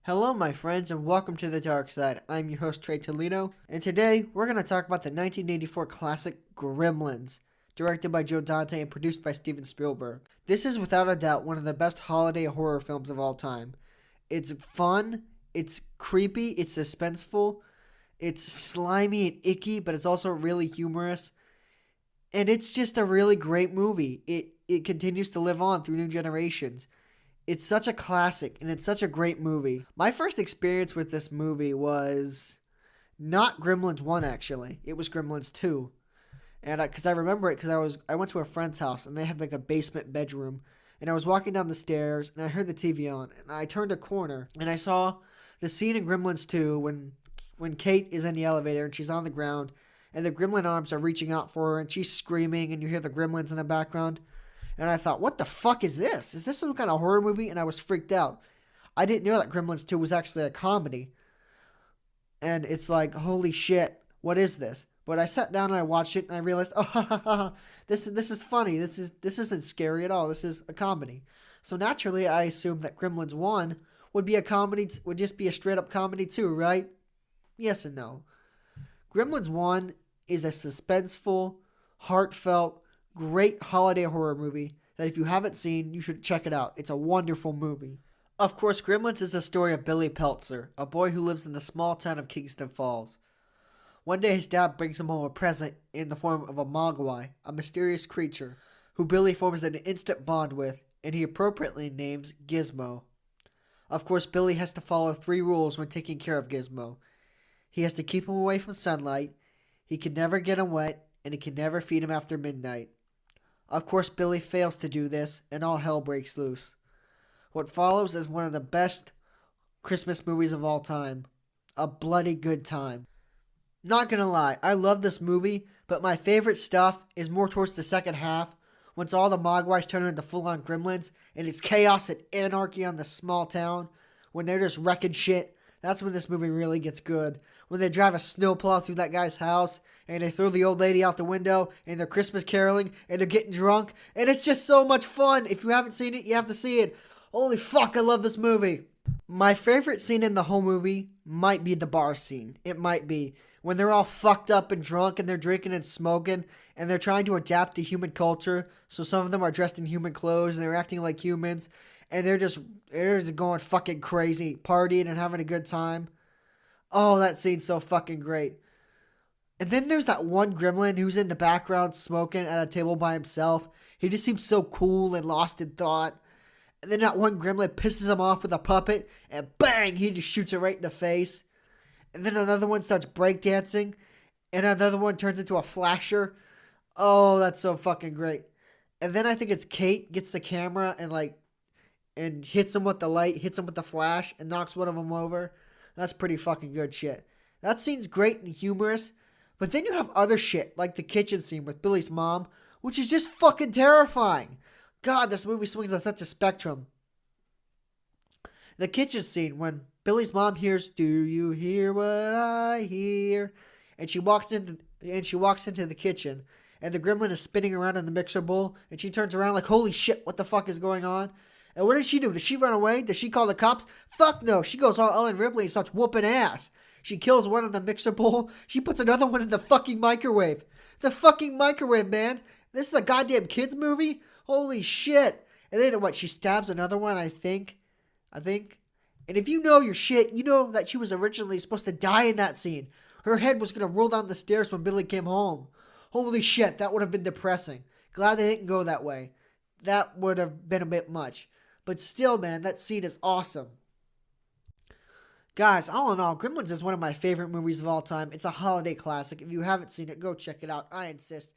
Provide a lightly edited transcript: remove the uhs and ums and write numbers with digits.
Hello, my friends, and welcome to the dark side. I'm your host, Trey Toledo, and today we're going to talk about the 1984 classic Gremlins, directed by Joe Dante and produced by Steven Spielberg. This is without a doubt one of the best holiday horror films of all time. It's fun, it's creepy, it's suspenseful, it's slimy and icky, but it's also really humorous, and it's just a really great movie. It continues to live on through new generations. It's such a classic, and it's such a great movie. My first experience with this movie was not Gremlins 1, actually. It was Gremlins 2. And because I remember it because I went to a friend's house, and they had like a basement bedroom. And I was walking down the stairs, and I heard the TV on. And I turned a corner, and I saw the scene in Gremlins 2 when Kate is in the elevator, and she's on the ground. And the gremlin arms are reaching out for her, and she's screaming, and you hear the gremlins in the background. And I thought, what the fuck is this? Is this some kind of horror movie? And I was freaked out. I didn't know that Gremlins 2 was actually a comedy. And it's like, holy shit, what is this? But I sat down and I watched it and I realized, oh, ha, ha, ha, this is funny. This isn't scary at all. This is a comedy. So naturally, I assumed that Gremlins 1 would be a comedy, would just be a straight up comedy too, right? Yes and no. Gremlins 1 is a suspenseful, heartfelt, great holiday horror movie that if you haven't seen, you should check it out. It's a wonderful movie. Of course, Gremlins is the story of Billy Peltzer, a boy who lives in the small town of Kingston Falls. One day his dad brings him home a present in the form of a mogwai, a mysterious creature, who Billy forms an instant bond with, and he appropriately names Gizmo. Of course, Billy has to follow 3 rules when taking care of Gizmo. He has to keep him away from sunlight, he can never get him wet, and he can never feed him after midnight. Of course, Billy fails to do this, and all hell breaks loose. What follows is one of the best Christmas movies of all time. A bloody good time. Not gonna lie, I love this movie, but my favorite stuff is more towards the second half, once all the Mogwais turn into full-on gremlins, and it's chaos and anarchy on the small town, when they're just wrecking shit. That's when this movie really gets good. When they drive a snowplow through that guy's house, and they throw the old lady out the window, and they're Christmas caroling, and they're getting drunk, and it's just so much fun. If you haven't seen it, you have to see it. Holy fuck, I love this movie. My favorite scene in the whole movie might be the bar scene. It might be. When they're all fucked up and drunk, and they're drinking and smoking, and they're trying to adapt to human culture, so some of them are dressed in human clothes, and they're acting like humans, and they're just going fucking crazy, partying and having a good time. Oh, that scene's so fucking great. And then there's that one gremlin who's in the background smoking at a table by himself. He just seems so cool and lost in thought. And then that one gremlin pisses him off with a puppet, and bang, he just shoots it right in the face. And then another one starts breakdancing, and another one turns into a flasher. Oh, that's so fucking great. And then I think it's Kate gets the camera and hits him with the light, hits him with the flash, and knocks one of them over. That's pretty fucking good shit. That scene's great and humorous, but then you have other shit, like the kitchen scene with Billy's mom, which is just fucking terrifying. God, this movie swings on such a spectrum. The kitchen scene when Billy's mom hears, "Do you hear what I hear?" And she walks into the kitchen, and the gremlin is spinning around in the mixer bowl, and she turns around like, holy shit, what the fuck is going on? And what does she do? Does she run away? Does she call the cops? Fuck no. She goes all Ellen Ripley and starts whooping ass. She kills one in the mixer bowl. She puts another one in the fucking microwave. The fucking microwave, man. This is a goddamn kids movie? Holy shit. And then what? She stabs another one, I think. And if you know your shit, you know that she was originally supposed to die in that scene. Her head was going to roll down the stairs when Billy came home. Holy shit, that would have been depressing. Glad they didn't go that way. That would have been a bit much. But still, man, that scene is awesome. Guys, all in all, Gremlins is one of my favorite movies of all time. It's a holiday classic. If you haven't seen it, go check it out. I insist.